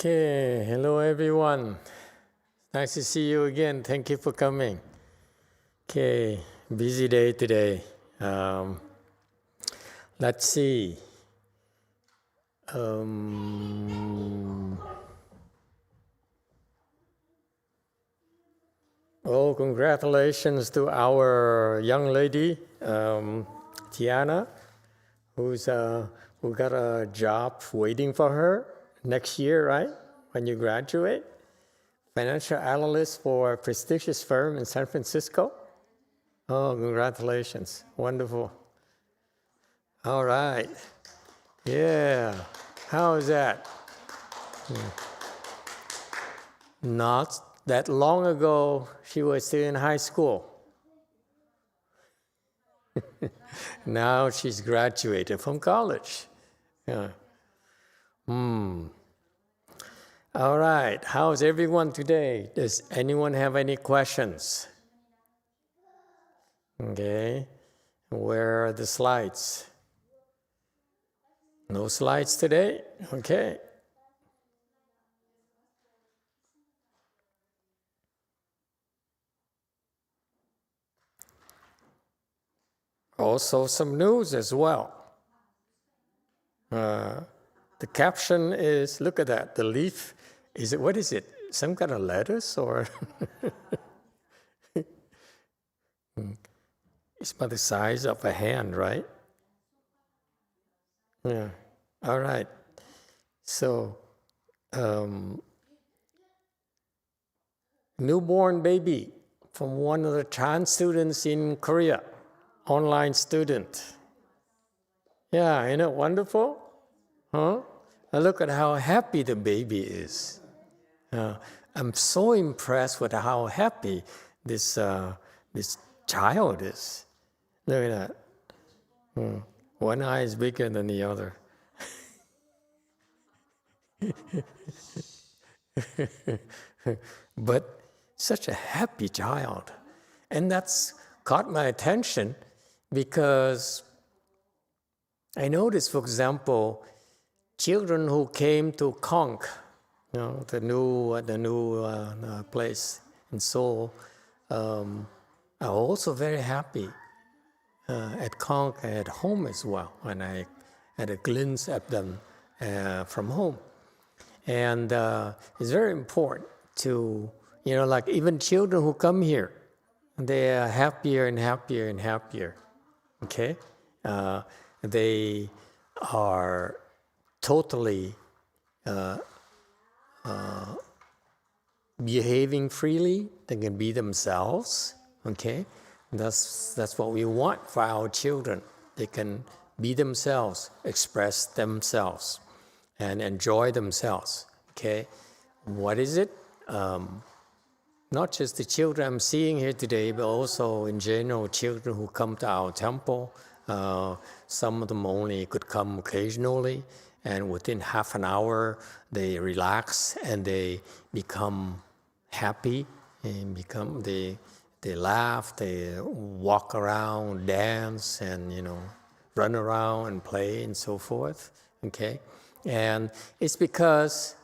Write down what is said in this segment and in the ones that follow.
Okay, hello everyone. Nice to see you again. Thank you for coming. Okay, busy day today. Let's see. Oh, congratulations to our young lady, Tiana, who got a job waiting for her next year, right? When you graduate. Financial analyst for a prestigious firm in San Francisco. Oh, congratulations. Wonderful. All right. Yeah. How is that? Not that long ago, she was still in high school. Now she's graduated from college. Yeah. All right. How's everyone today? Does anyone have any questions? Okay. Where are the slides? No slides today? Okay. Also some news as well. The caption is, look at that, the leaf, what is it? Some kind of lettuce or? It's about the size of a hand, right? Yeah, all right. So, newborn baby from one of the trans students in Korea, online student. Yeah, isn't it wonderful? Huh? And look at how happy the baby is. I'm so impressed with how happy this child is. Look at that. One eye is bigger than the other. But such a happy child. And that's caught my attention because I noticed, for example, children who came to Konk, the new place in Seoul, are also very happy at Konk and at home as well, when I had a glimpse at them from home. And it's very important to, like even children who come here, they are happier and happier and happier, okay? They are totally behaving freely. They can be themselves, okay? That's what we want for our children. They can be themselves, express themselves, and enjoy themselves, okay? What is it? Not just the children I'm seeing here today, but also in general, children who come to our temple. Some of them only could come occasionally, and within half an hour, they relax and they become happy, and they laugh, they walk around, dance, and run around and play and so forth. Okay, and it's because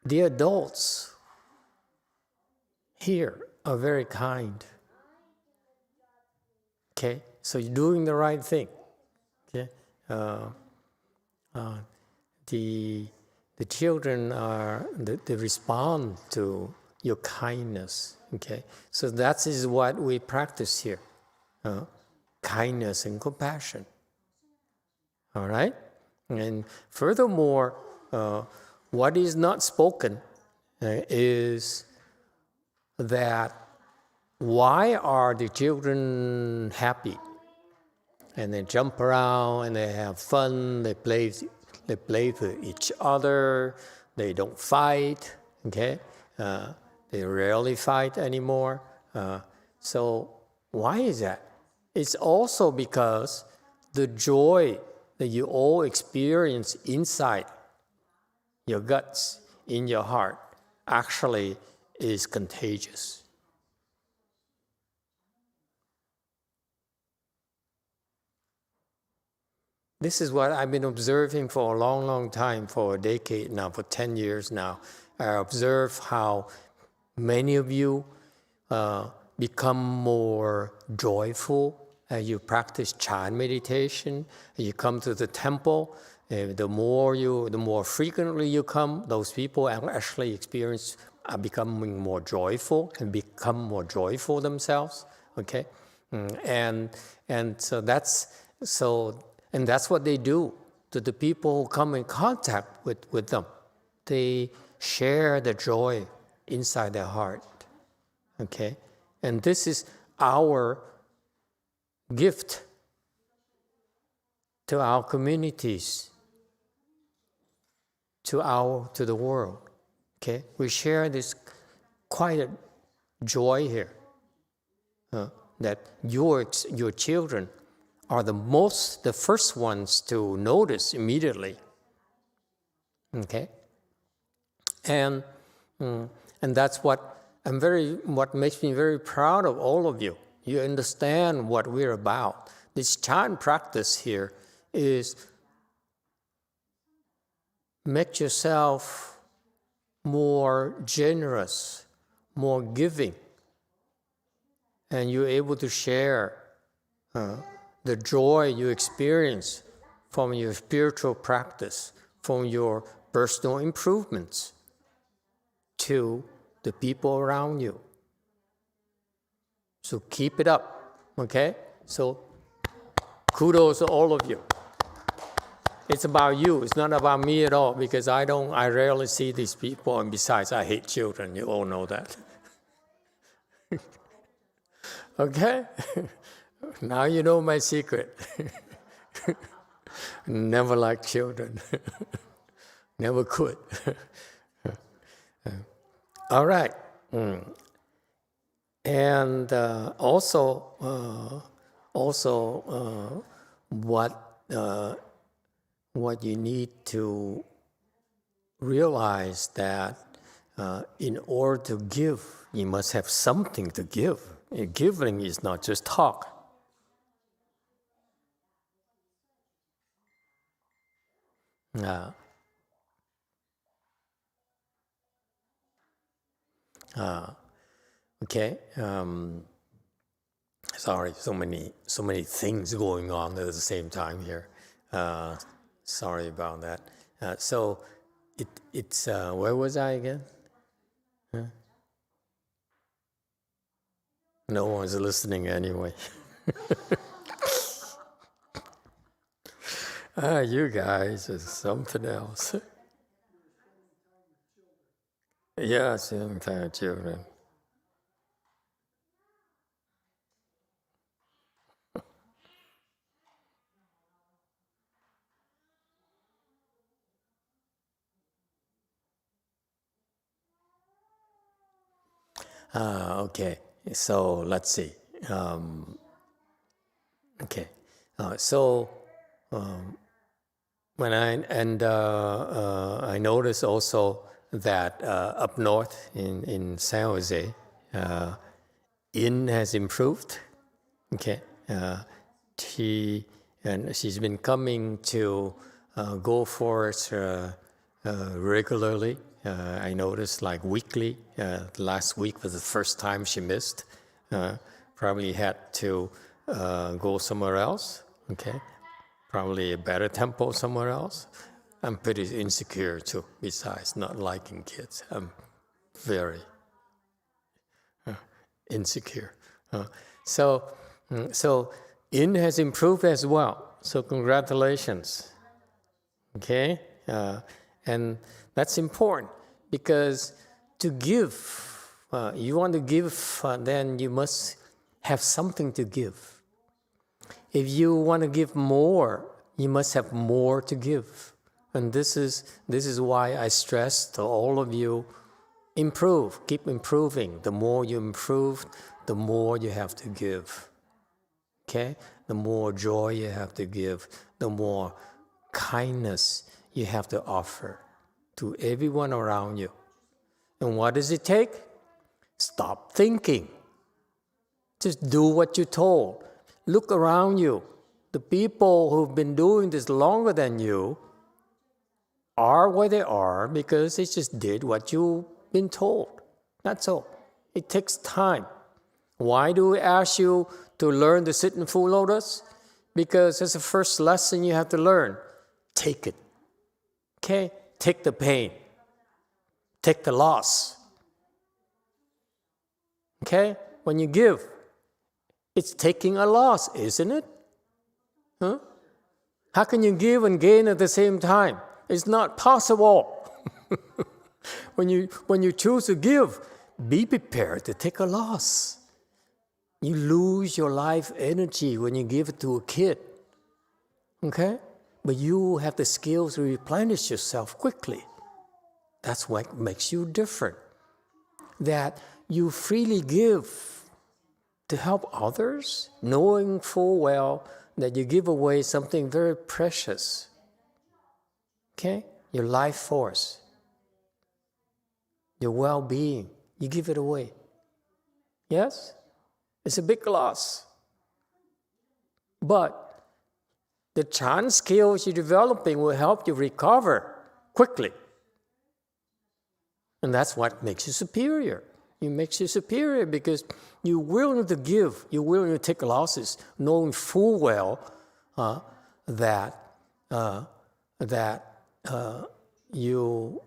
the adults here are very kind. Okay, so you're doing the right thing. Okay, the children they respond to your kindness. Okay, so that is what we practice here: kindness and compassion. All right, and furthermore, what is not spoken is that why are the children happy? And they jump around and they have fun, they play with each other, they don't fight, okay? They rarely fight anymore. So why is that? It's also because the joy that you all experience inside your guts, in your heart, actually is contagious. This is what I've been observing for a long, long time, for a decade now, for 10 years now. I observe how many of you become more joyful as you practice Chan meditation. You come to the temple. The more frequently you come, those people actually are becoming more joyful and become more joyful themselves. Okay, and so that's what they do to the people who come in contact with them. They share the joy inside their heart. Okay, and this is our gift to our communities, to the world. Okay, we share this quiet joy here. That your children are the first ones to notice immediately. Okay, and that's what makes me very proud of all of you. You understand what we're about. This Chan practice here is make yourself more generous, more giving, and you're able to share the joy you experience from your spiritual practice, from your personal improvements to the people around you. So keep it up, okay? So kudos to all of you. It's about you. It's not about me at all, because I rarely see these people, and besides, I hate children. You all know that. Okay? Now you know my secret. Never liked children. Never could. All right. And also, what you need to realize that in order to give, you must have something to give. Giving is not just talk. Okay. Sorry, so many things going on at the same time here. Sorry about that. So it's where was I again? Huh? No one's listening anyway. You guys is something else. Yeah, spending time with children. Okay, so let's see. Okay, so when I noticed also that up north in San Jose, Yin has improved. Okay, she's been coming to go for it regularly. I noticed like weekly. Last week was the first time she missed. Probably had to go somewhere else. Okay, probably a better tempo somewhere else. I'm pretty insecure too. Besides not liking kids, I'm very insecure. So Yin has improved as well. So congratulations. Okay, and that's important because to give, you want to give, then you must have something to give. If you want to give more, you must have more to give. And this is why I stress to all of you, improve, keep improving. The more you improve, the more you have to give. Okay? The more joy you have to give, the more kindness you have to offer to everyone around you. And what does it take? Stop thinking. Just do what you're told. Look around you. the people who've been doing this longer than you are where they are because they just did what you've been told. That's all. It takes time. Why do we ask you to learn to sit in full lotus? Because it's the first lesson you have to learn. Take it. Okay? Take the pain. Take the loss. Okay? When you give, it's taking a loss, isn't it? Huh? How can you give and gain at the same time? It's not possible. When you choose to give, be prepared to take a loss. You lose your life energy when you give it to a kid. Okay? But you have the skills to replenish yourself quickly. That's what makes you different. That you freely give to help others, knowing full well that you give away something very precious. Okay? Your life force, your well-being, you give it away. Yes? It's a big loss. But the Chan skills you're developing will help you recover quickly. And that's what makes you superior. It makes you superior because you're willing to give, you're willing to take losses, knowing full well that you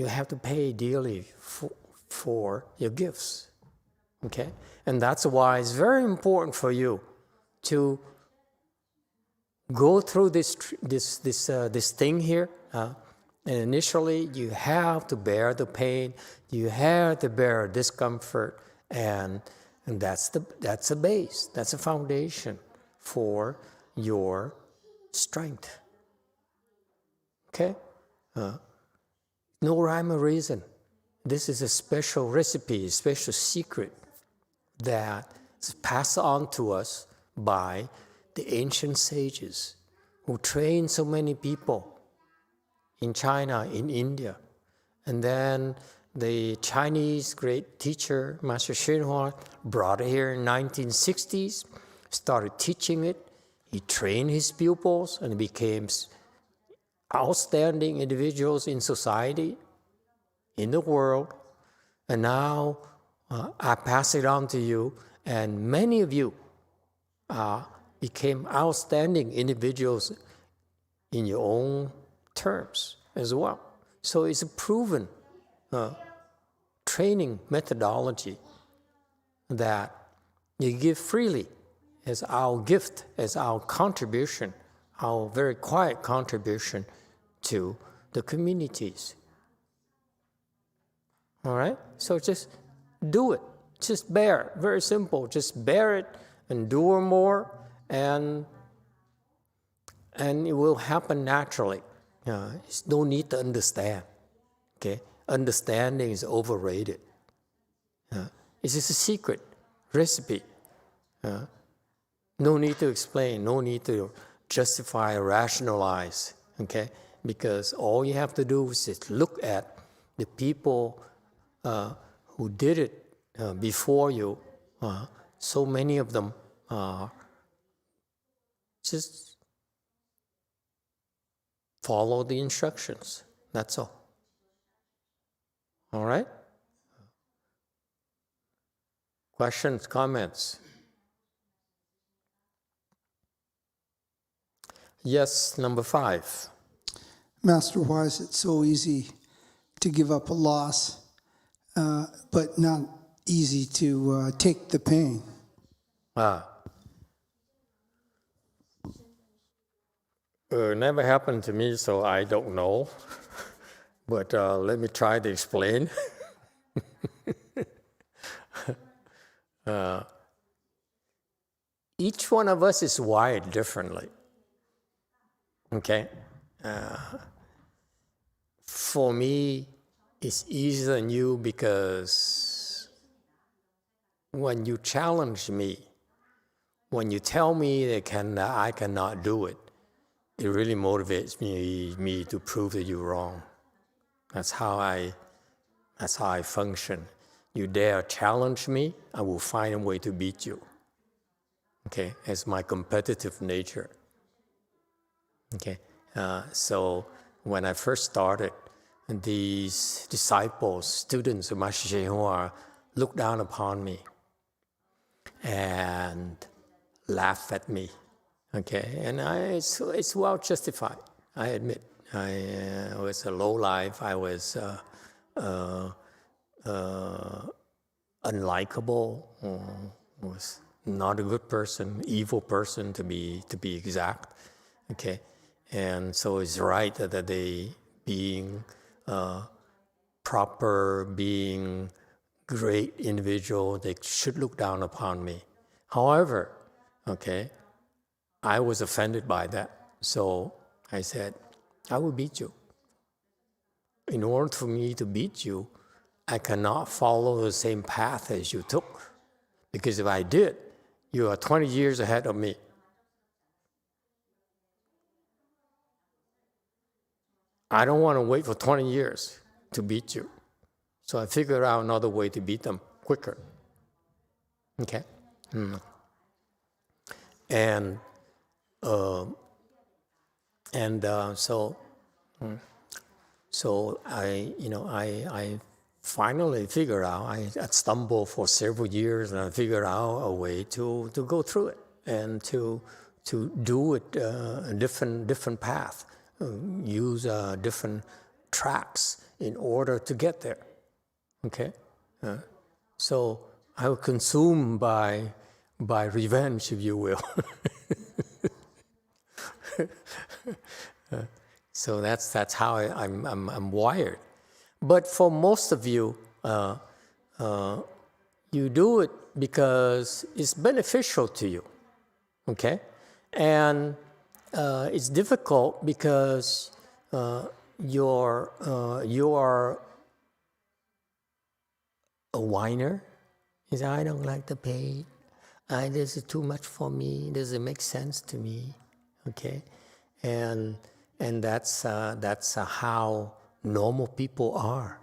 have to pay dearly for your gifts. Okay? And that's why it's very important for you to go through this thing here. And initially, you have to bear the pain, you have to bear discomfort, and that's a base, that's a foundation for your strength. Okay? No rhyme or reason. This is a special recipe, a special secret that is passed on to us by the ancient sages who trained so many people in China, in India. And then the Chinese great teacher, Master YongHua, brought it here in 1960s, started teaching it. He trained his pupils and became outstanding individuals in society, in the world. And now I pass it on to you, and many of you became outstanding individuals in your own terms as well. So it's a proven training methodology that you give freely as our gift, as our contribution, our very quiet contribution to the communities. All right? So just do it. Just bear it. Very simple. Just bear it, endure more, and it will happen naturally. There's no need to understand. Okay? Understanding is overrated. It's just a secret recipe. No need to explain, no need to justify or rationalize. Okay? Because all you have to do is just look at the people who did it before you. So many of them just follow the instructions. That's all. All right? Questions, comments? Yes, number 5. Master, why is it so easy to give up a loss, but not easy to take the pain? Never happened to me, so I don't know. But let me try to explain. Each one of us is wired differently. Okay? For me, it's easier than you because when you challenge me, when you tell me that I cannot do it, it really motivates me to prove that you're wrong. That's how I function. You dare challenge me, I will find a way to beat you. Okay, it's my competitive nature. Okay, so when I first started, these disciples, students of Master YongHua, looked down upon me and laughed at me. Okay, and it's well justified. I admit, I was a low life. I was unlikable. Was not a good person, evil person to be exact. Okay, and so it's right that they being proper, being great individual, they should look down upon me. However, okay, I was offended by that. So I said, I will beat you. In order for me to beat you, I cannot follow the same path as you took. Because if I did, you are 20 years ahead of me. I don't want to wait for 20 years to beat you. So I figured out another way to beat them quicker. Okay? And so I finally figured out, I stumbled for several years and I figured out a way to go through it and to do it a different path, use different tracks in order to get there. Okay? So I was consumed by revenge, if you will. So that's how I'm wired. But for most of you, you do it because it's beneficial to you, okay? And it's difficult because you are a whiner. You say, I don't like the pain. This is too much for me. Doesn't make sense to me, okay? And that's how normal people are.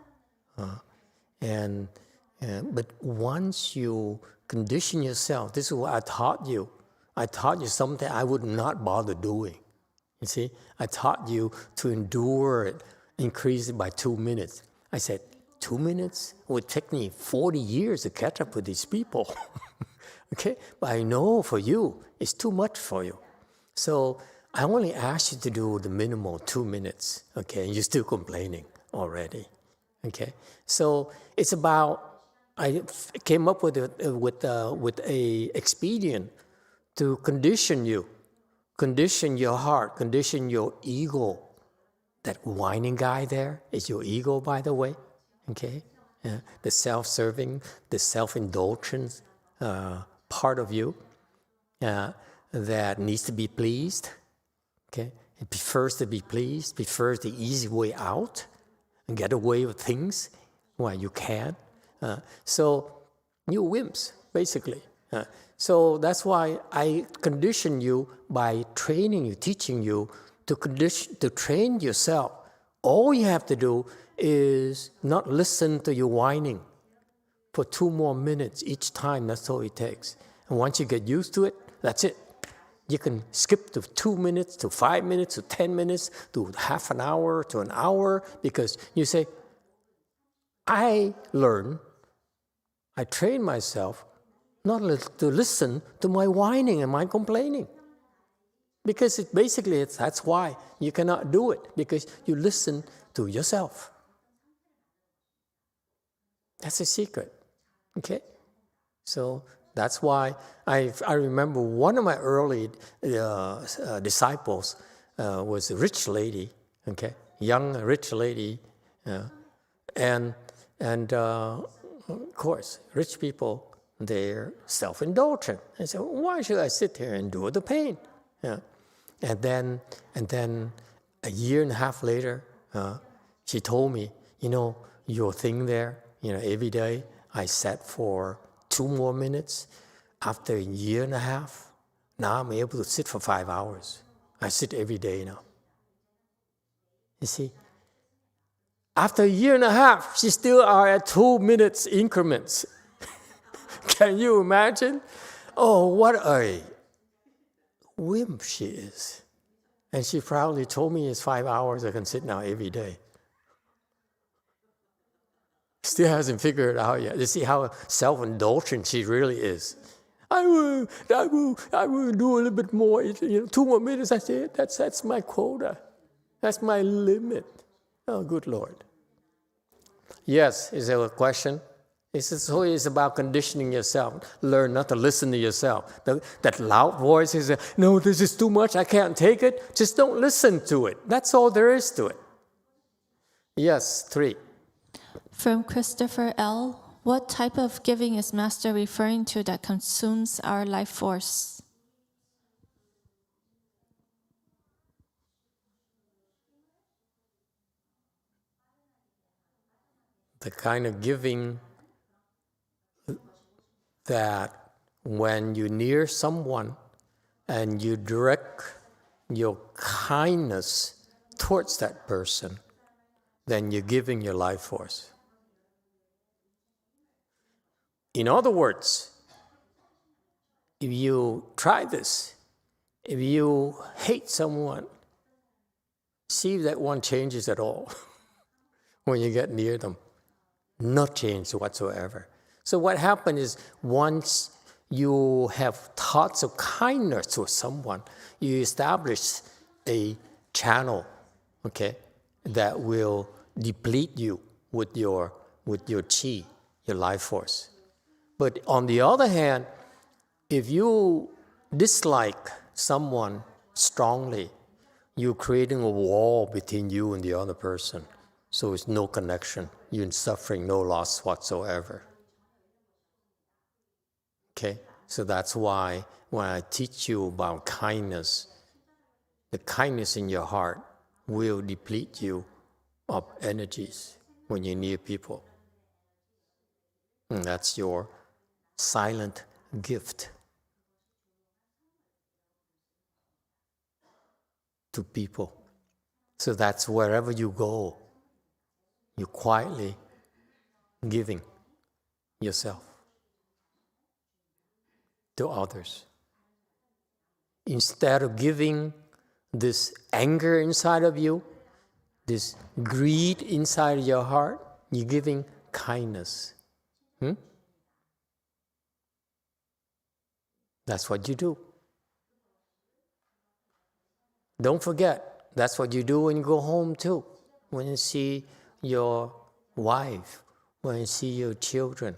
But once you condition yourself, this is what I taught you. I taught you something I would not bother doing. You see, I taught you to endure it, increase it by 2 minutes. I said, 2 minutes? It would take me 40 years to catch up with these people. Okay, but I know for you, it's too much for you. So I only asked you to do the minimal 2 minutes, okay, and you're still complaining already, okay? So it's about, I came up with a expedient to condition you, condition your heart, condition your ego. That whining guy there is your ego, by the way, okay? The self-serving, the self-indulgence part of you that needs to be pleased. Okay, it prefers to be pleased, prefers the easy way out, and get away with things while you can. So you're wimps, basically. So that's why I condition you by training you, teaching you to train yourself. All you have to do is not listen to your whining for 2 more minutes each time. That's all it takes. And once you get used to it, that's it. You can skip to 2 minutes, to 5 minutes, to 10 minutes, to half an hour, to an hour, because you say, I learn, I train myself not to listen to my whining and my complaining. Because that's why you cannot do it, because you listen to yourself. That's a secret, okay? So that's why I remember one of my early disciples was a rich lady, okay, young rich lady, and of course, rich people, they're self-indulgent. I said, why should I sit here and endure the pain? Yeah. And then a year and a half later, she told me, your thing there, every day I sat for 2 more minutes. After a year and a half, now I'm able to sit for 5 hours. I sit every day now. You see? After a year and a half, she still are at 2 minutes increments. Can you imagine? Oh, what a wimp she is. And she proudly told me it's 5 hours I can sit now every day. Still hasn't figured it out yet. You see how self-indulgent she really is. I will do a little bit more. 2 more minutes, that's it. That's my quota. That's my limit. Oh, good Lord. Yes, is there a question? It's about conditioning yourself. Learn not to listen to yourself. That loud voice is, no, this is too much, I can't take it. Just don't listen to it. That's all there is to it. Yes, 3. From Christopher L. What type of giving is Master referring to that consumes our life force? The kind of giving that when you're near someone and you direct your kindness towards that person, then you're giving your life force. In other words, if you try this, if you hate someone, see if that one changes at all when you get near them. Not change whatsoever. So what happens is once you have thoughts of kindness to someone, you establish a channel, okay, that will deplete you with your chi, your life force. But on the other hand, if you dislike someone strongly, you're creating a wall between you and the other person. So it's no connection. You're suffering no loss whatsoever. Okay? So that's why when I teach you about kindness, the kindness in your heart will deplete you of energies when you're near people. And that's your silent gift to people. So that's wherever you go, you're quietly giving yourself to others. Instead of giving this anger inside of you, this greed inside your heart, you're giving kindness. That's what you do. Don't forget, that's what you do when you go home too. When you see your wife, when you see your children.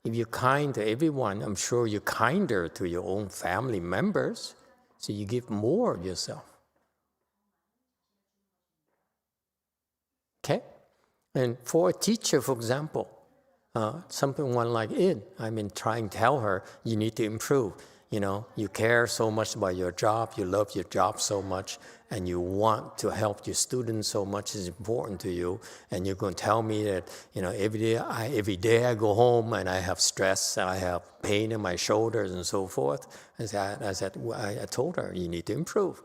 If you're kind to everyone, I'm sure you're kinder to your own family members. So you give more of yourself. Okay? And for a teacher, for example, someone like In, trying to tell her, you need to improve. You care so much about your job, you love your job so much, and you want to help your students so much, it's important to you. And you're going to tell me that, every day I go home and I have stress, and I have pain in my shoulders and so forth. I told her, you need to improve.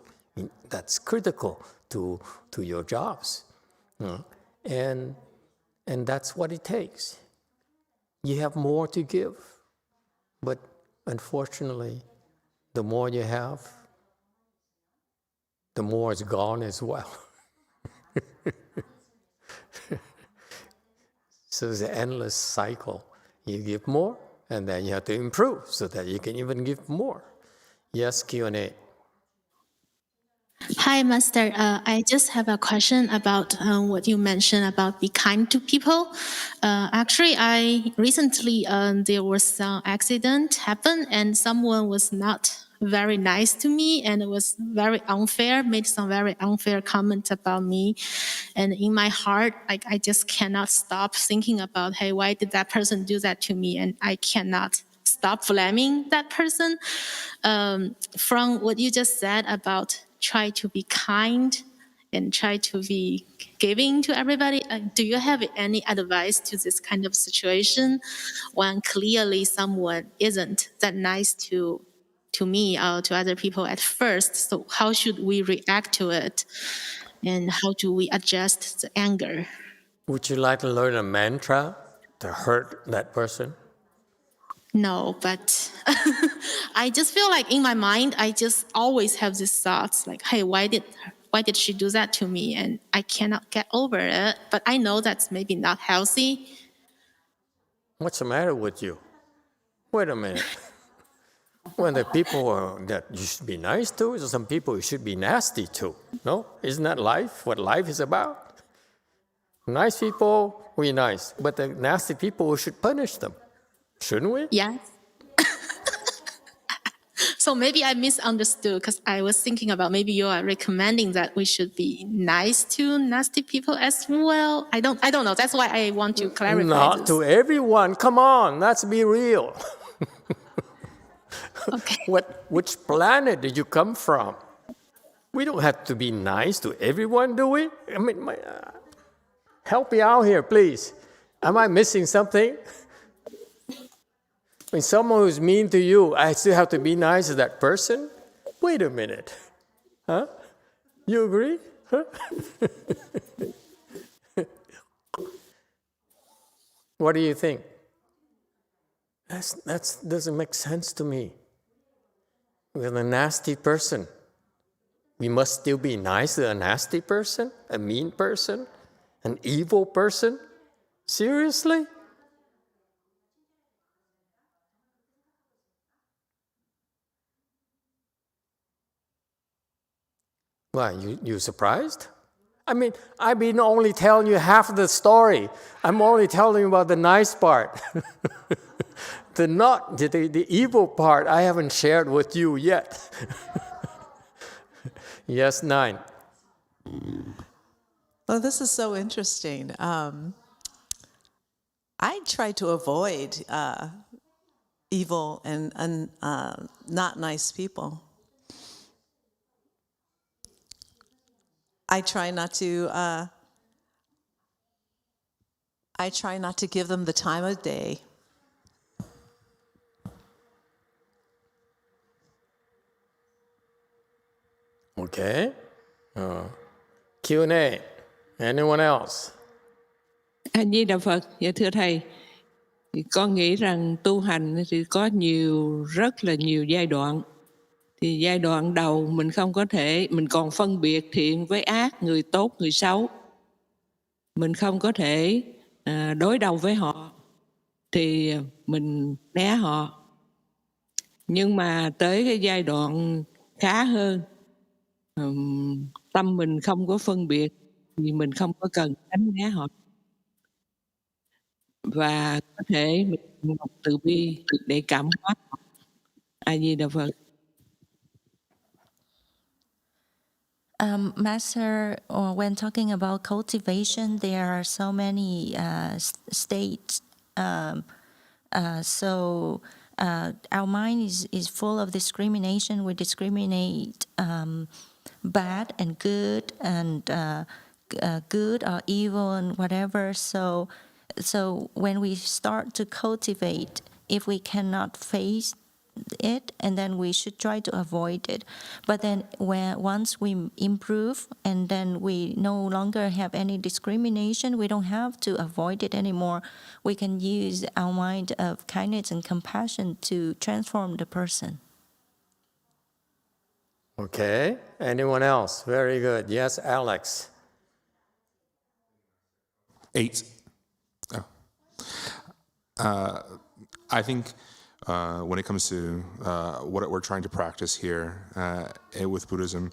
That's critical to your jobs. And that's what it takes. You have more to give, but unfortunately, the more you have, the more it's gone as well. So it's an endless cycle. You give more, and then you have to improve so that you can even give more. Yes, Q&A. Hi, Master. I just have a question about what you mentioned about be kind to people. Actually, I recently there was some accident happen, and someone was not very nice to me, and it was very unfair. Made some very unfair comments about me, and in my heart, I just cannot stop thinking about, hey, why did that person do that to me? And I cannot stop blaming that person. From what you just said about try to be kind and try to be giving to everybody, do you have any advice to this kind of situation when clearly someone isn't that nice to me or to other people at first? So how should we react to it? And how do we adjust the anger? Would you like to learn a mantra to hurt that person? No, but I just feel like in my mind, I just always have these thoughts like, hey, why did she do that to me? And I cannot get over it. But I know that's maybe not healthy. What's the matter with you? Wait a minute. When the people that you should be nice to, some people you should be nasty to. No? Isn't that life? What life is about? Nice people, we're nice. But the nasty people, we should punish them. Shouldn't we? Yes. So maybe I misunderstood because I was thinking about maybe you are recommending that we should be nice to nasty people as well. I don't know. That's why I want to clarify Not this. to everyone. Come on, let's be real. Okay. Which planet did you come from? We don't have to be nice to everyone, do we? I mean, help me out here, please. Am I missing something? When someone who's mean to you, I still have to be nice to that person? Wait a minute. Huh? You agree? Huh? What do you think? That doesn't make sense to me. With a nasty person, we must still be nice to a nasty person, a mean person, an evil person? Seriously? Why, you surprised? I mean, I've been only telling you half the story. I'm only telling you about the nice part. The evil part I haven't shared with you yet. Yes, 9. Well, this is so interesting. I try to avoid evil and not nice people. I try not to give them the time of day. Okay. Q&A. Anyone else? A Di Đà Phật. Dạ thưa thầy, thì con nghĩ rằng tu hành thì có rất là nhiều giai đoạn. Thì giai đoạn đầu mình không có thể, mình còn phân biệt thiện với ác, người tốt, người xấu. Mình không có thể đối đầu với họ, thì mình né họ. Nhưng mà tới cái giai đoạn khá hơn, tâm mình không có phân biệt, thì mình không có cần tránh né họ. Và có thể mình học từ bi để cảm hóa họ. A Di Đà Phật. Master, when talking about cultivation, there are so many states. So our mind is full of discrimination. We discriminate bad and good, and good or evil and whatever. So when we start to cultivate, if we cannot face it, and then we should try to avoid it. But then once we improve, and then we no longer have any discrimination, we don't have to avoid it anymore. We can use our mind of kindness and compassion to transform the person. Okay. Anyone else? Very good. Yes, Alex. 8. I think when it comes to what we're trying to practice here with Buddhism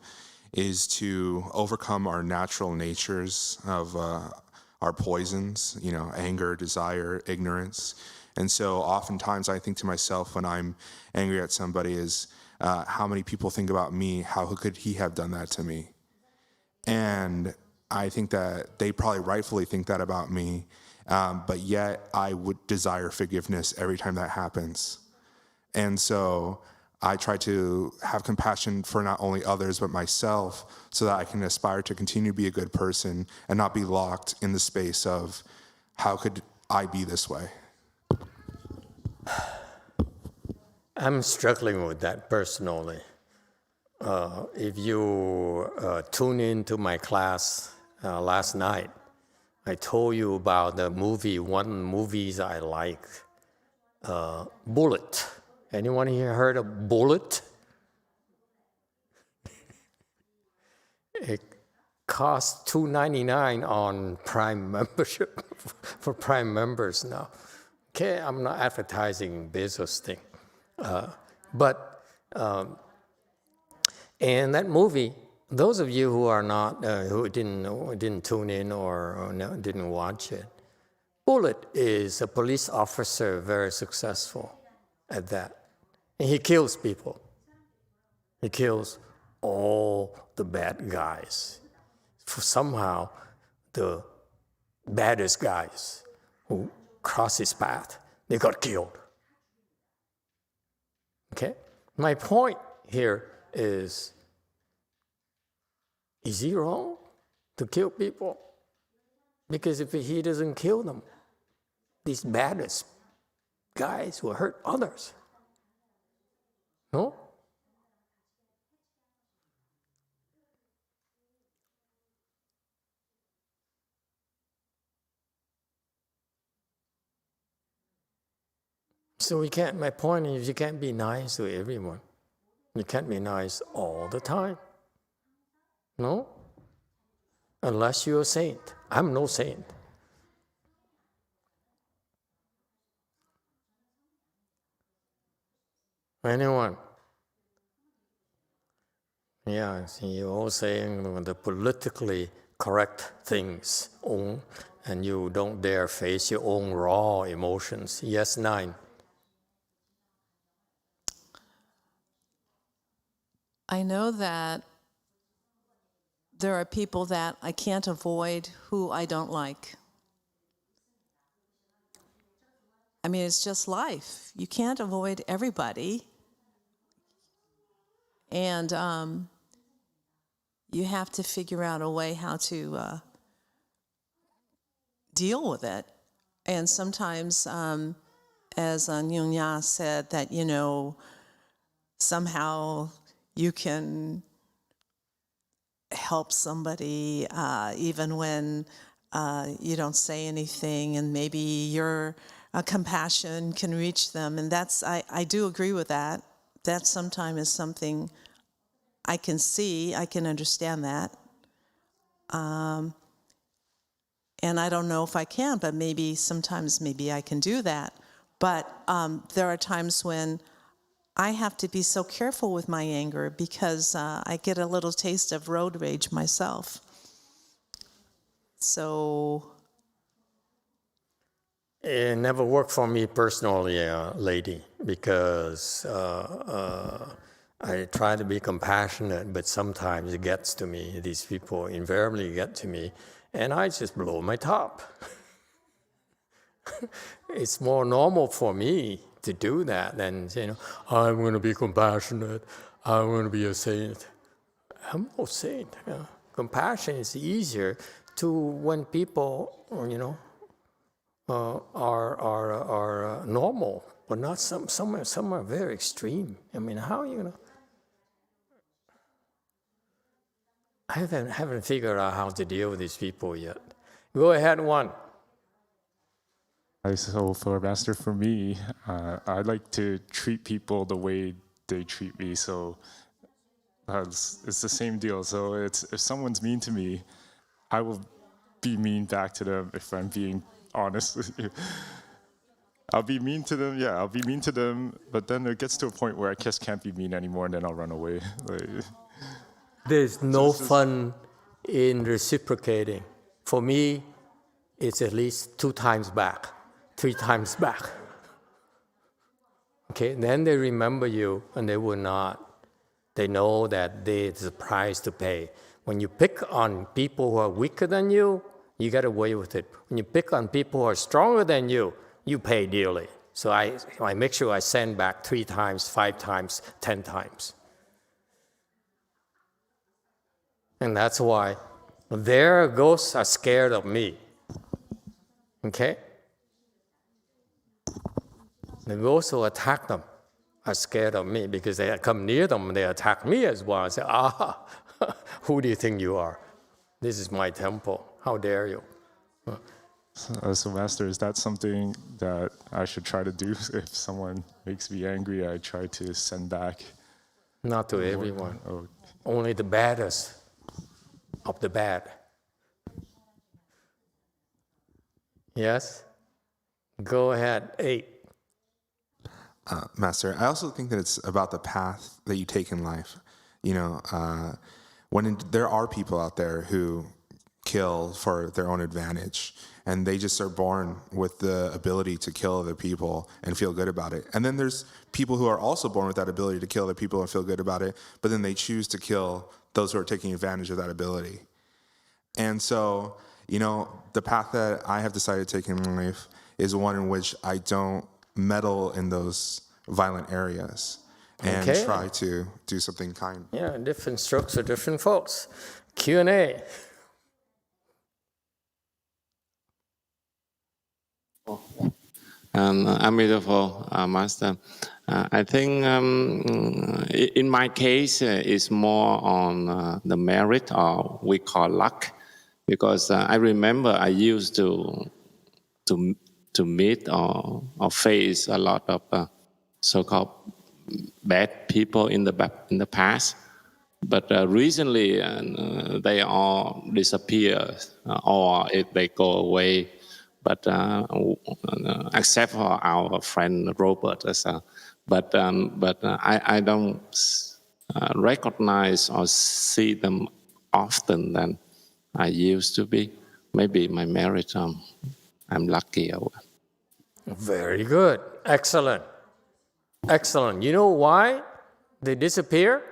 is to overcome our natural natures of our poisons, anger, desire, ignorance. And so oftentimes I think to myself when I'm angry at somebody is, how many people think about me? How could he have done that to me? And I think that they probably rightfully think that about me. But yet I would desire forgiveness every time that happens. And so I try to have compassion for not only others, but myself, so that I can aspire to continue to be a good person and not be locked in the space of how could I be this way? I'm struggling with that personally. If you tune into my class last night, I told you about the movies I like. bullet. Anyone here heard of bullet? It costs $2.99 on Prime membership for Prime members now. Okay, I'm not advertising Bezos thing, and that movie. Those of you who are not, who didn't tune in or didn't watch it, Bullet is a police officer, very successful at that. And he kills people. He kills all the bad guys. Somehow, the baddest guys who cross his path, they got killed. Okay? My point here is he wrong to kill people? Because if he doesn't kill them, these baddest guys will hurt others. No? So my point is you can't be nice to everyone. You can't be nice all the time. No? Unless you're a saint. I'm no saint. Anyone? Yeah, see, you're all saying the politically correct things, and you don't dare face your own raw emotions. Yes, 9. I know that there are people that I can't avoid who I don't like. I mean, it's just life. You can't avoid everybody. And you have to figure out a way how to deal with it. And sometimes, as YongHua said, that, somehow you can help somebody even when you don't say anything, and maybe your compassion can reach them. And I do agree with that. That sometimes is something I can see, I can understand that. And I don't know if I can, but sometimes I can do that. But there are times when I have to be so careful with my anger because I get a little taste of road rage myself. So it never worked for me personally, lady, because I try to be compassionate, but sometimes it gets to me. These people invariably get to me, and I just blow my top. It's more normal for me to do that than, I'm going to be compassionate, I'm going to be a saint. I'm no saint. Compassion is easier to when people, are normal, but not some are very extreme. I mean, how are you going to? I haven't figured out how to deal with these people yet. Go ahead, one. So for Master, for me, I like to treat people the way they treat me. So it's the same deal. So if someone's mean to me, I will be mean back to them. If I'm being honest with you, I'll be mean to them. Yeah, I'll be mean to them. But then it gets to a point where I just can't be mean anymore, and then I'll run away. There's no fun in reciprocating. For me, it's at least 2 times back, 3 times back. Okay, then they remember you, and they will not. They know that there's a price to pay. When you pick on people who are weaker than you get away with it. When you pick on people who are stronger than you pay dearly. So I make sure I send back 3 times, 5 times, 10 times. And that's why their ghosts are scared of me. Okay? The ghosts who attack them are scared of me because they come near them and they attack me as well. I say, who do you think you are? This is my temple. How dare you? So Master, is that something that I should try to do? If someone makes me angry, I try to send back? Not to everyone. Oh, Only the baddest of the bad. Yes? Go ahead. 8. Master, I also think that it's about the path that you take in life. You know, there are people out there who kill for their own advantage, and they just are born with the ability to kill other people and feel good about it. And then there's people who are also born with that ability to kill other people and feel good about it, but then they choose to kill those who are taking advantage of that ability. And so, you know, the path that I have decided to take in my life is one in which I don't meddle in those violent areas and try to do something kind. Yeah, different strokes for different folks. Q&A. Emitofuo, Master. I think in my case, it's more on the merit, or we call luck, because I remember I used to meet or face a lot of so-called bad people in the past, but recently they all disappear or if they go away. But except for our friend Robert, but I don't recognize or see them often than I used to be. Maybe my marriage, I'm lucky. Very good. Excellent. Excellent. You know why they disappear?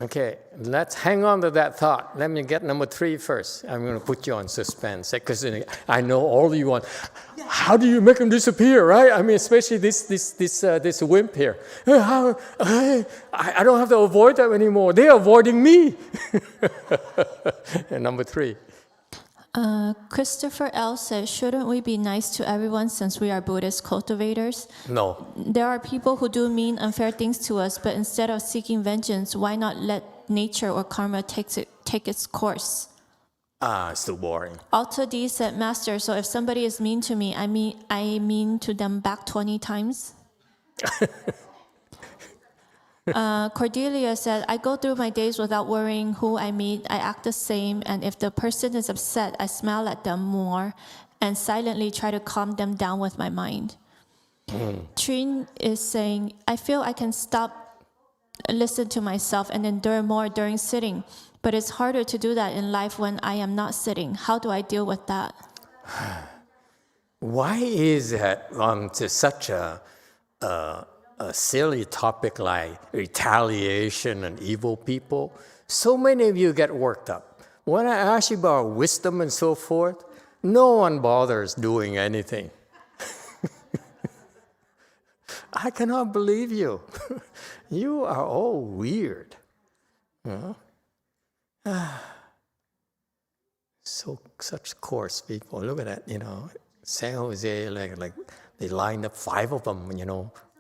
Okay, let's hang on to that thought. Let me get number 3 first. I'm going to put you on suspense because I know all you want. How do you make them disappear, right? I mean, especially this wimp here. I don't have to avoid them anymore. They're avoiding me. And number 3. Christopher L. says, shouldn't we be nice to everyone since we are Buddhist cultivators? No. There are people who do mean, unfair things to us, but instead of seeking vengeance, why not let nature or karma take its course? It's too boring. Alta D said, Master, so if somebody is mean to me, I mean to them back 20 times? Cordelia said, I go through my days without worrying who I meet. I act the same, and if the person is upset, I smile at them more and silently try to calm them down with my mind. Trin is saying, I feel I can stop, listen to myself, and endure more during sitting, but it's harder to do that in life when I am not sitting. How do I deal with that? Why is that to such a silly topic like retaliation and evil people? So many of you get worked up. When I ask you about wisdom and so forth, no one bothers doing anything. I cannot believe you. You are all weird. Such coarse people. Look at that, San Jose, like they lined up 5 of them,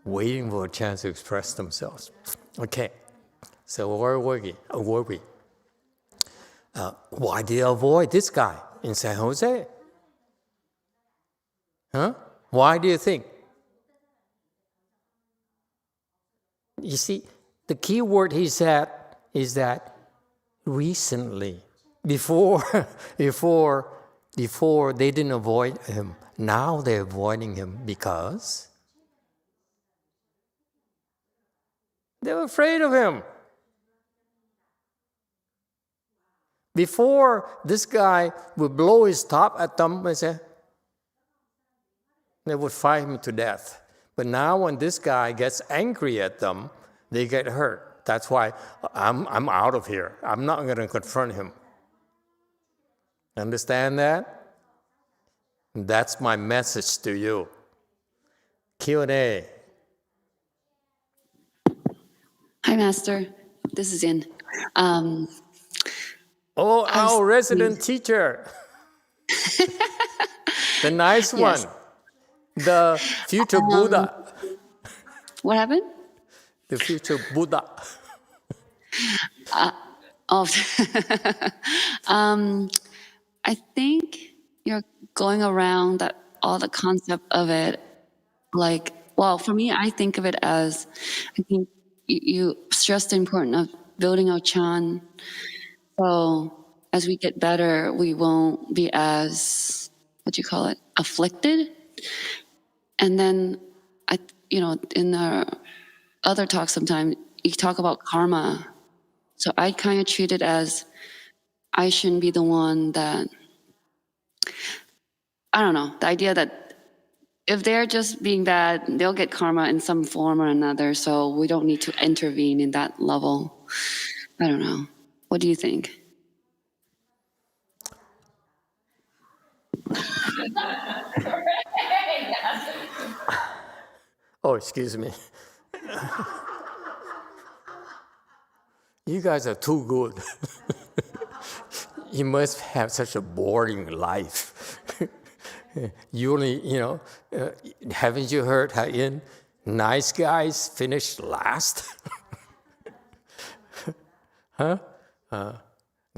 waiting for a chance to express themselves. Okay, so where were we? Why did you avoid this guy in San Jose? Why do you think? You see, the key word he said is that recently, before they didn't avoid him, now they're avoiding him because they're afraid of him. Before, this guy would blow his top at them and say, they would fight him to death. But now when this guy gets angry at them, they get hurt. That's why I'm out of here. I'm not going to confront him. Understand that? That's my message to you. Q&A. Hi, Master. This is Yin. Our resident teacher. The nice one. Yes. The future Buddha. What happened? The future Buddha. I think you're going around that all the concept of it, like, well, for me, I think of it as, I think you stressed the importance of building our chan. So as we get better, we won't be as, what do you call it, afflicted. And then, in the other talks sometimes, you talk about karma. So I kind of treat it as I shouldn't be the one that, I don't know, the idea that if they're just being bad, they'll get karma in some form or another. So we don't need to intervene in that level. I don't know. What do you think? Oh, excuse me. You guys are too good. You must have such a boring life. You only, haven't you heard how nice guys finish last? Huh?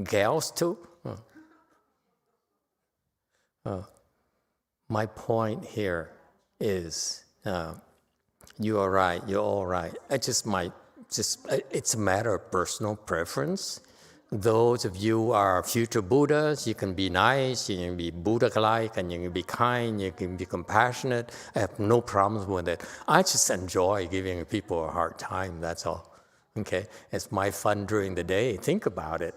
Gals too? My point here is, you are right, you're all right. It's a matter of personal preference. Those of you who are future Buddhas, you can be nice, you can be Buddha-like, and you can be kind, you can be compassionate. I have no problems with it. I just enjoy giving people a hard time, that's all. Okay? It's my fun during the day. Think about it.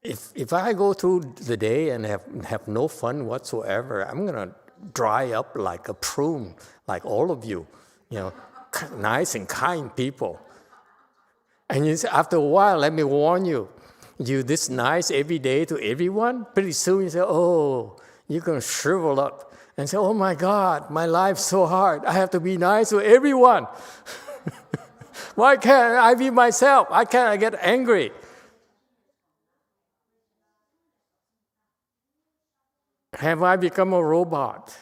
If I go through the day and have no fun whatsoever, I'm going to dry up like a prune, like all of you, nice and kind people. And after a while, let me warn you, you this nice every day to everyone, pretty soon you say, oh, you're going to shrivel up and say, oh my God, my life's so hard. I have to be nice to everyone. Why can't I be myself? Why can't I get angry? Have I become a robot?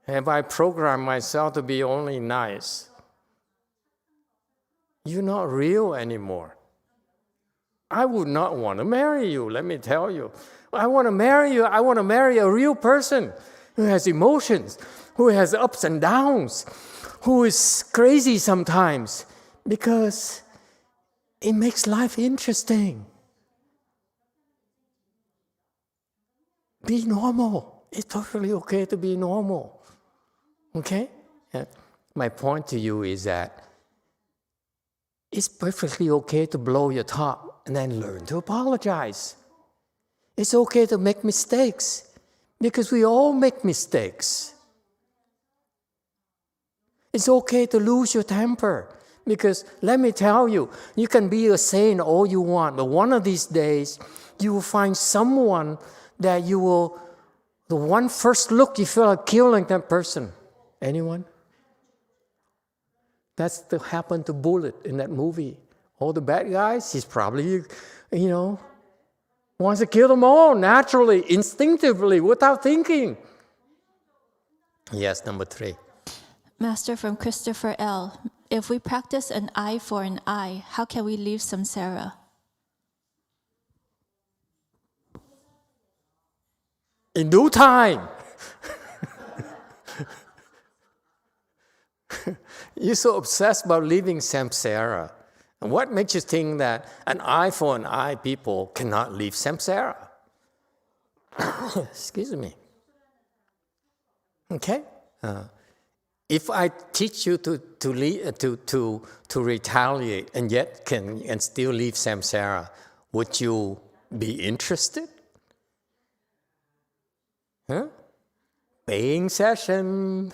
Have I programmed myself to be only nice? You're not real anymore. I would not want to marry you, let me tell you. I want to marry you. I want to marry a real person who has emotions, who has ups and downs, who is crazy sometimes, because it makes life interesting. Be normal. It's perfectly okay to be normal. Okay? My point to you is that it's perfectly okay to blow your top and then learn to apologize. It's okay to make mistakes because we all make mistakes. It's okay to lose your temper because let me tell you, you can be a saint all you want, but one of these days you will find someone that you will, the one first look you feel like killing that person. Anyone? That's what happened to Bullet in that movie. All the bad guys, he's probably, wants to kill them all naturally, instinctively, without thinking. Yes, number 3. Master, from Christopher L. If we practice an eye for an eye, how can we leave samsara? In due time. You're so obsessed about leaving samsara. And what makes you think that an eye for an eye people cannot leave samsara? Excuse me. Okay? If I teach you to retaliate and yet can still leave samsara, would you be interested? Huh? Paying session.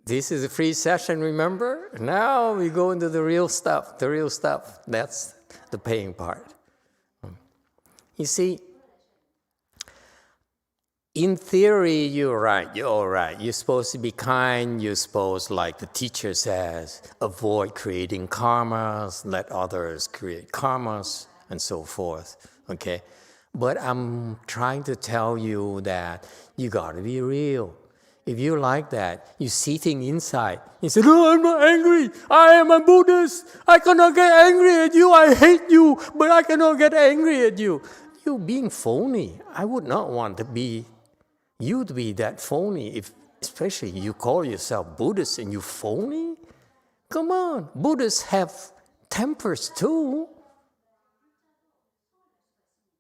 This is a free session, remember? Now we go into the real stuff. The real stuff, that's the paying part. You see, in theory, you're right, you're all right. You're supposed to be kind. You're supposed, like the teacher says, avoid creating karmas, let others create karmas, and so forth, okay? But I'm trying to tell you that you got to be real. If you like that, you sitting inside. You say, no, I'm not angry. I am a Buddhist. I cannot get angry at you. I hate you, but I cannot get angry at you. You're being phony. I would not want to be you to be that phony, if especially you call yourself Buddhist and you phony. Come on, Buddhists have tempers too.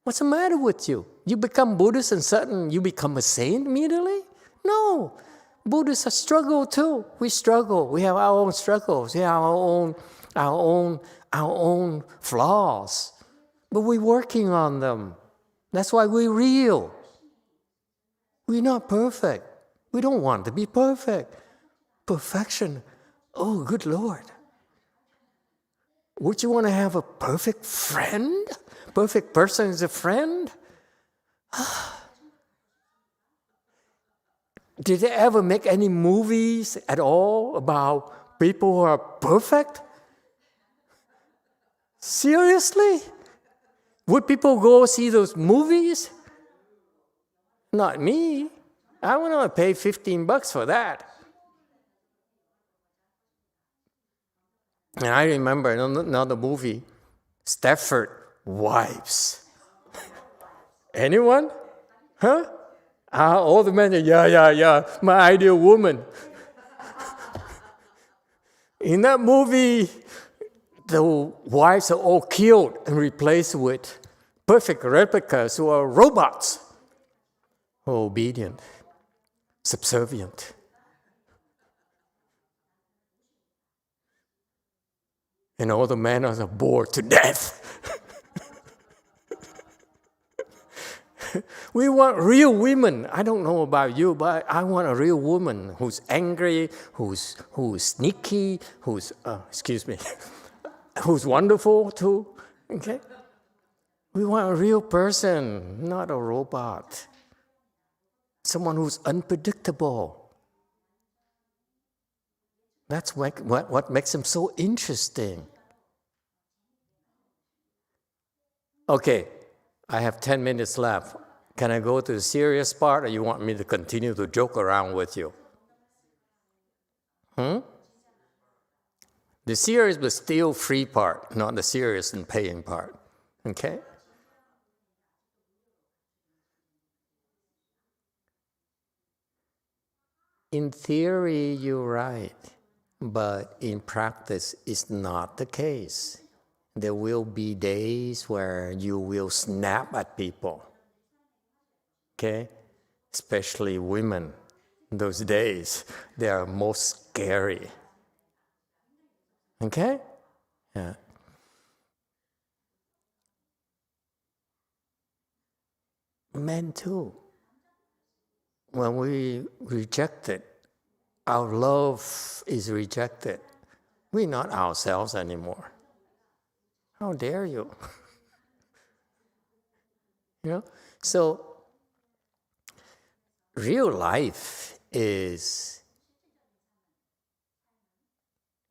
What's the matter with you? You become Buddhist and suddenly you become a saint immediately? No, Buddhists struggle too. We struggle. We have our own struggles. We have our own flaws. But we're working on them. That's why we're real. We're not perfect. We don't want to be perfect. Perfection. Oh, good Lord. Would you want to have a perfect friend? Perfect person is a friend? Did they ever make any movies at all about people who are perfect? Seriously? Would people go see those movies? Not me. I would not pay $15 for that. And I remember another movie, Stepford Wives. Anyone? Huh? All the men, yeah, my ideal woman. In that movie, the wives are all killed and replaced with perfect replicas who are robots, who are obedient, subservient. And all the men are bored to death. We want real women. I don't know about you, but I want a real woman who's angry, who's sneaky, who's wonderful too. Okay? We want a real person, not a robot. Someone who's unpredictable. That's what makes them so interesting. Okay, I have 10 minutes left. Can I go to the serious part, or you want me to continue to joke around with you? The serious but still free part, not the serious and paying part. Okay? In theory, you're right, but in practice, it's not the case. There will be days where you will snap at people. Okay? Especially women. Those days, they are most scary. Okay? Yeah. Men too. When we reject it, our love is rejected. We're not ourselves anymore. How dare you? You know? So, real life is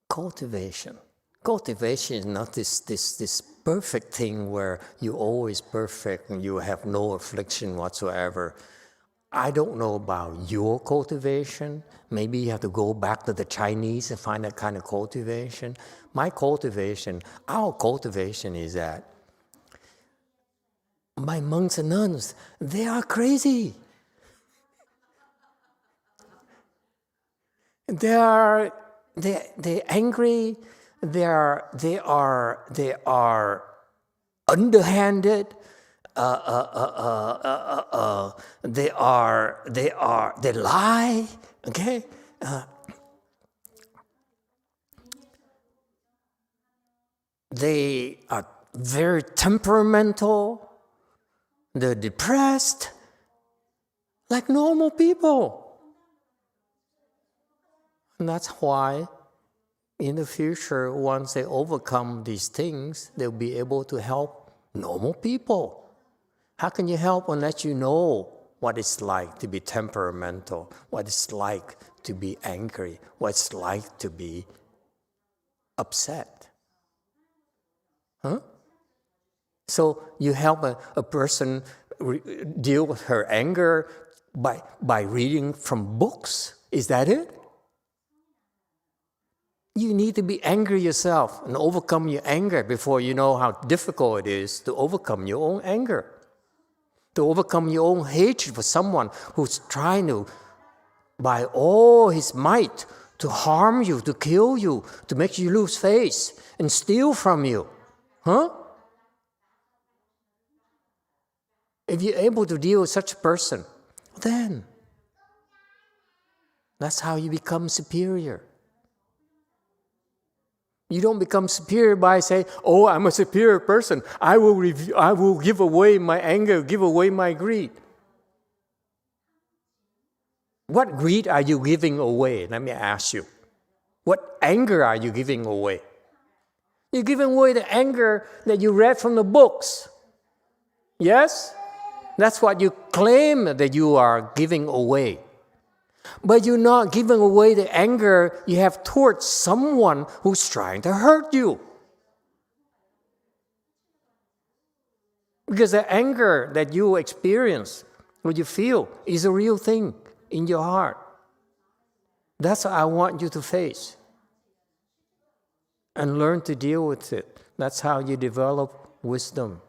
cultivation. Cultivation is not this perfect thing where you're always perfect and you have no affliction whatsoever. I don't know about your cultivation. Maybe you have to go back to the Chinese and find that kind of cultivation. My cultivation, our cultivation is that my monks and nuns, they are crazy. They're angry. They are underhanded. They lie. Okay. They are very temperamental. They're depressed, like normal people. And that's why in the future, once they overcome these things, they'll be able to help normal people. How can you help unless you know what it's like to be temperamental, what it's like to be angry, what it's like to be upset? Huh? So you help a person deal with her anger by reading from books. Is that it? You need to be angry yourself and overcome your anger before you know how difficult it is to overcome your own anger, to overcome your own hatred for someone who's trying to, by all his might, to harm you, to kill you, to make you lose face and steal from you. Huh? If you're able to deal with such a person, then that's how you become superior. You don't become superior by saying, oh, I'm a superior person. I will give away my anger, give away my greed. What greed are you giving away? Let me ask you. What anger are you giving away? You're giving away the anger that you read from the books. Yes? That's what you claim that you are giving away. But you're not giving away the anger you have towards someone who's trying to hurt you. Because the anger that you experience, what you feel, is a real thing in your heart. That's what I want you to face. And learn to deal with it. That's how you develop wisdom.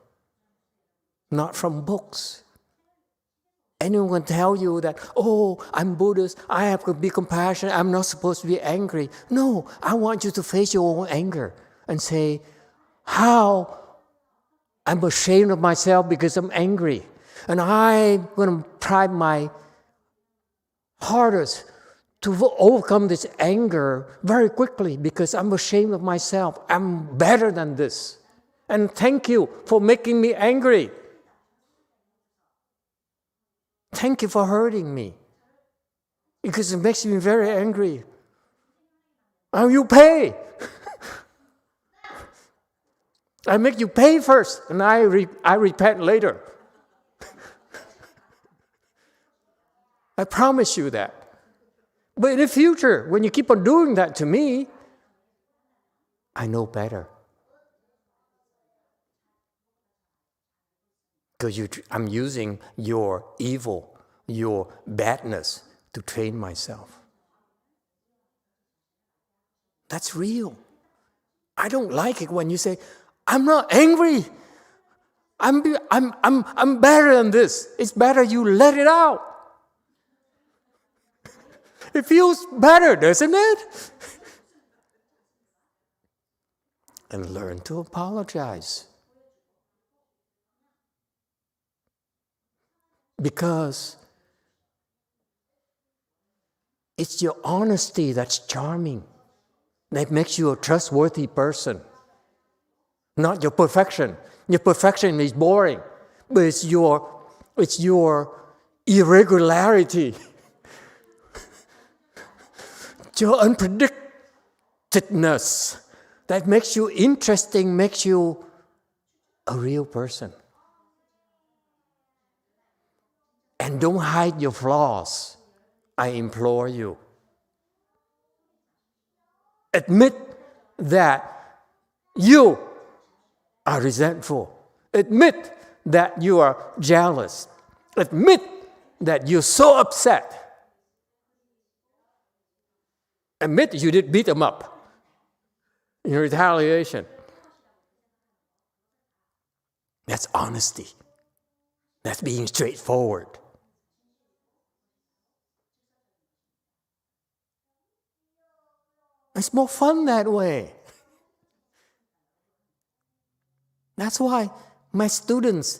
Not from books. Anyone can tell you that, oh, I'm Buddhist, I have to be compassionate, I'm not supposed to be angry. No, I want you to face your own anger and say, how I'm ashamed of myself because I'm angry. And I'm going to try my hardest to overcome this anger very quickly because I'm ashamed of myself. I'm better than this. And thank you for making me angry. Thank you for hurting me. Because it makes me very angry. Now you pay. I make you pay first, and I repent later. I promise you that. But in the future, when you keep on doing that to me, I know better. Because I'm using your evil, your badness to train myself. That's real. I don't like it when you say, I'm not angry. I'm better than this. It's better you let it out. It feels better, doesn't it? And learn to apologize. Because it's your honesty that's charming, that makes you a trustworthy person. Not your perfection. Your perfection is boring, but it's your irregularity. It's your unpredictedness that makes you interesting, makes you a real person. And don't hide your flaws, I implore you. Admit that you are resentful. Admit that you are jealous. Admit that you're so upset. Admit you did beat them up in retaliation. That's honesty. That's being straightforward. It's more fun that way. That's why my students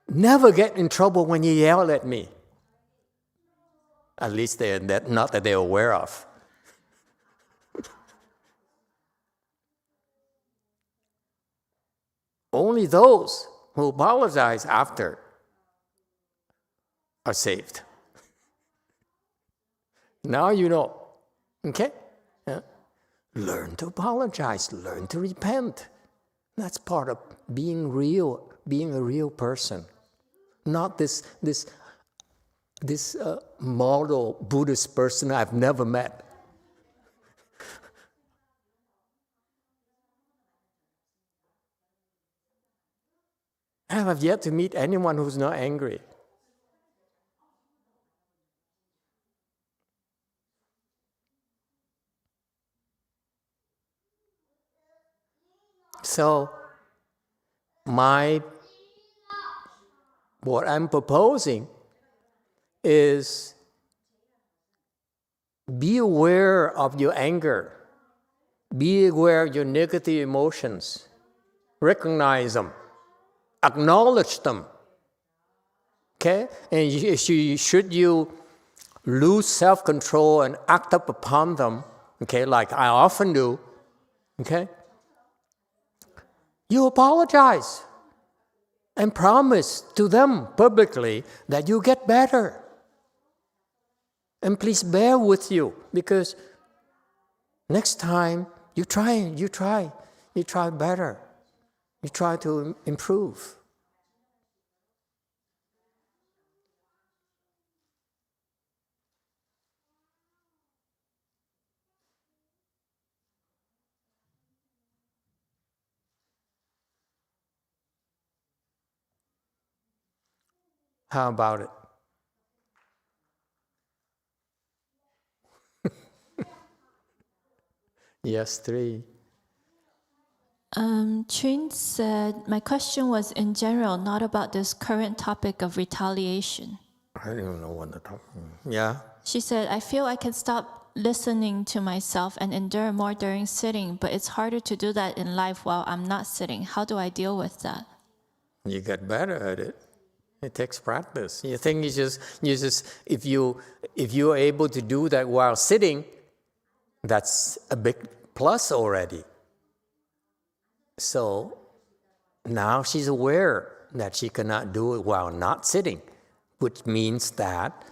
never get in trouble when you yell at me. At least not that they're aware of. Only those who apologize after are saved. Now you know. Okay? Yeah. Learn to apologize. Learn to repent. That's part of being real, being a real person. Not this model Buddhist person I've never met. I have yet to meet anyone who's not angry. So what I'm proposing is be aware of your anger. Be aware of your negative emotions. Recognize them. Acknowledge them. Okay? And should you lose self-control and act up upon them, okay, like I often do, okay, you apologize and promise to them publicly that you get better. And please bear with you, because next time you try better. You try to improve. How about it? Yes, 3. Chin said, my question was in general, not about this current topic of retaliation. I don't even know what to talk about. Yeah? She said, I feel I can stop listening to myself and endure more during sitting, but it's harder to do that in life while I'm not sitting. How do I deal with that? You get better at it. It takes practice. You think if you're able to do that while sitting, that's a big plus already. So now she's aware that she cannot do it while not sitting, which means that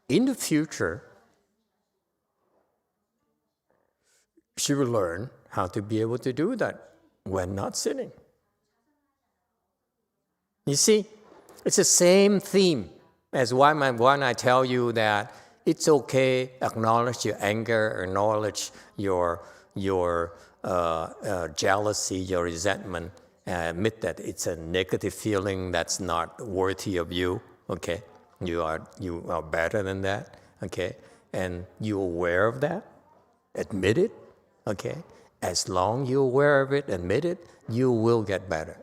in the future, she will learn how to be able to do that when not sitting. You see, it's the same theme as when I tell you that it's okay, acknowledge your anger, acknowledge your jealousy, your resentment, admit that it's a negative feeling that's not worthy of you, okay? You are better than that, okay? And you're aware of that, admit it, okay? As long as you're aware of it, admit it, you will get better.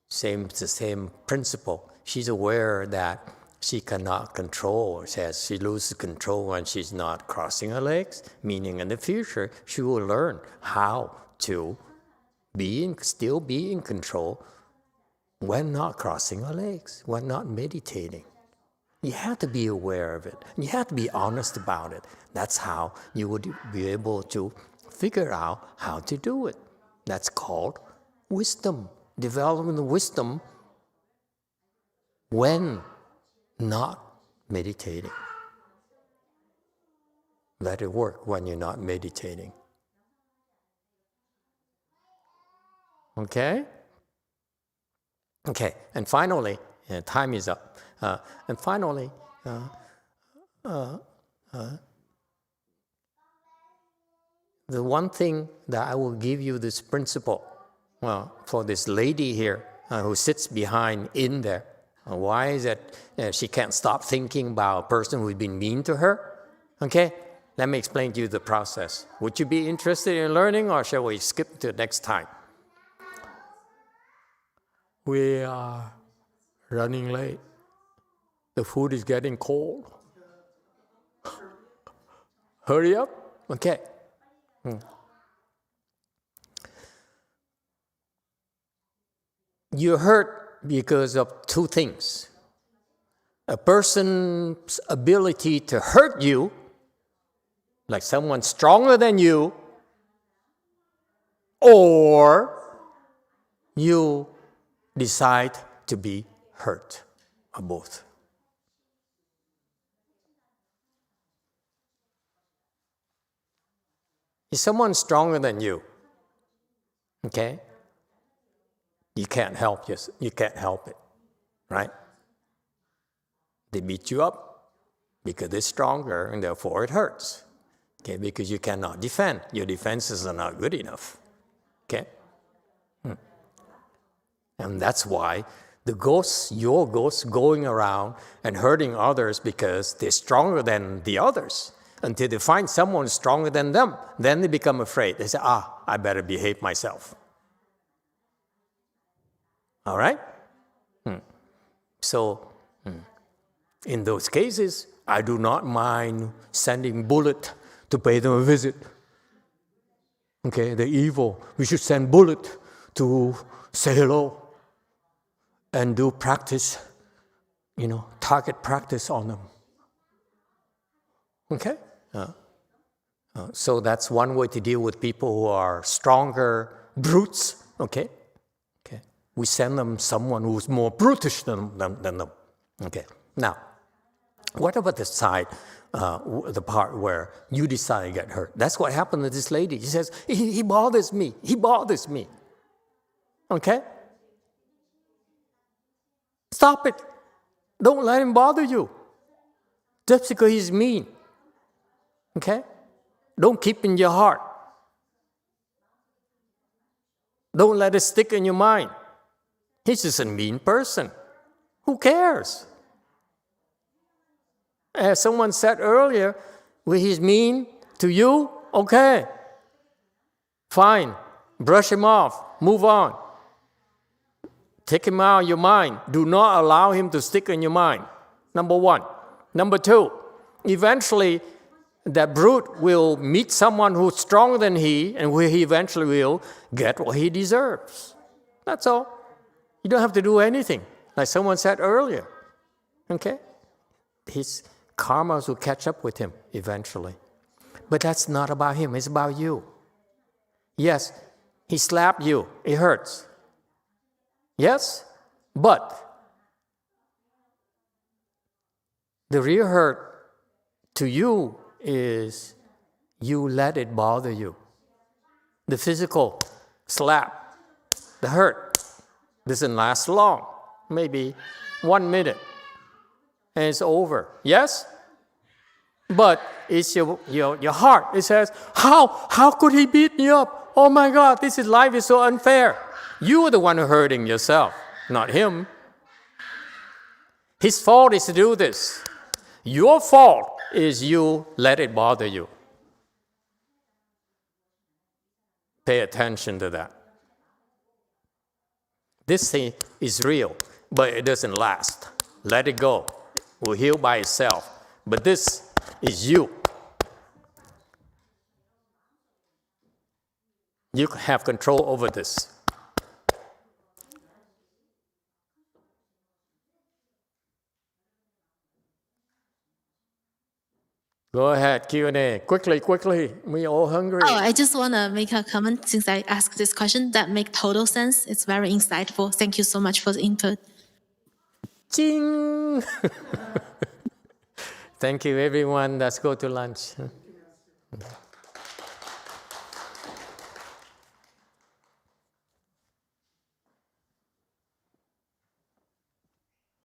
It's the same principle. She's aware that she cannot control. She loses control when she's not crossing her legs, meaning in the future, she will learn how to still be in control when not crossing her legs, when not meditating. You have to be aware of it. You have to be honest about it. That's how you would be able to figure out how to do it. That's called wisdom. Developing the wisdom when not meditating. Let it work when you're not meditating. Okay? Okay, and finally, time is up. And finally, the one thing that I will give you this principle, for this lady here who sits behind in there. Why is it she can't stop thinking about a person who's been mean to her? Okay, let me explain to you the process. Would you be interested in learning, or shall we skip to next time? We are running late. The food is getting cold. Hurry up. Okay. You're hurt because of two things. A person's ability to hurt you, like someone stronger than you, or you decide to be hurt, or both. If someone's stronger than you, okay? You can't help it, right? They beat you up because they're stronger and therefore it hurts. Okay, because you cannot defend. Your defenses are not good enough. Okay? And that's why your ghosts going around and hurting others because they're stronger than the others. until they find someone stronger than them. Then they become afraid. They say, I better behave myself. All right? So, in those cases, I do not mind sending bullet to pay them a visit. Okay, they're evil. We should send bullet to say hello and do practice, target practice on them. Okay? So that's one way to deal with people who are stronger brutes. Okay? We send them someone who's more brutish than them. Okay. Now, what about the side, the part where you decide to get hurt? That's what happened to this lady. She says, he bothers me. He bothers me. Okay? Stop it. Don't let him bother you. Just because he's mean. Okay? Don't keep in your heart. Don't let it stick in your mind. He's just a mean person. Who cares? As someone said earlier, when he's mean to you, okay, fine, brush him off, move on. Take him out of your mind. Do not allow him to stick in your mind. Number one. Number two, eventually that brute will meet someone who's stronger than he, and where he eventually will get what he deserves. That's all. You don't have to do anything, like someone said earlier. Okay? His karmas will catch up with him eventually. But that's not about him, it's about you. Yes, he slapped you, it hurts. Yes, but the real hurt to you is you let it bother you. The physical slap, the hurt, doesn't last long, maybe 1 minute, and it's over. Yes? But it's your heart. It says, how could he beat me up? Oh my God, life is so unfair. You are the one who's hurting yourself, not him. His fault is to do this. Your fault is you let it bother you. Pay attention to that. This thing is real, but it doesn't last. Let it go. It will heal by itself. But this is you. You have control over this. Go ahead, Q&A. Quickly. We're all hungry. I just want to make a comment since I asked this question that makes total sense. It's very insightful. Thank you so much for the input. Ching! Thank you, everyone. Let's go to lunch.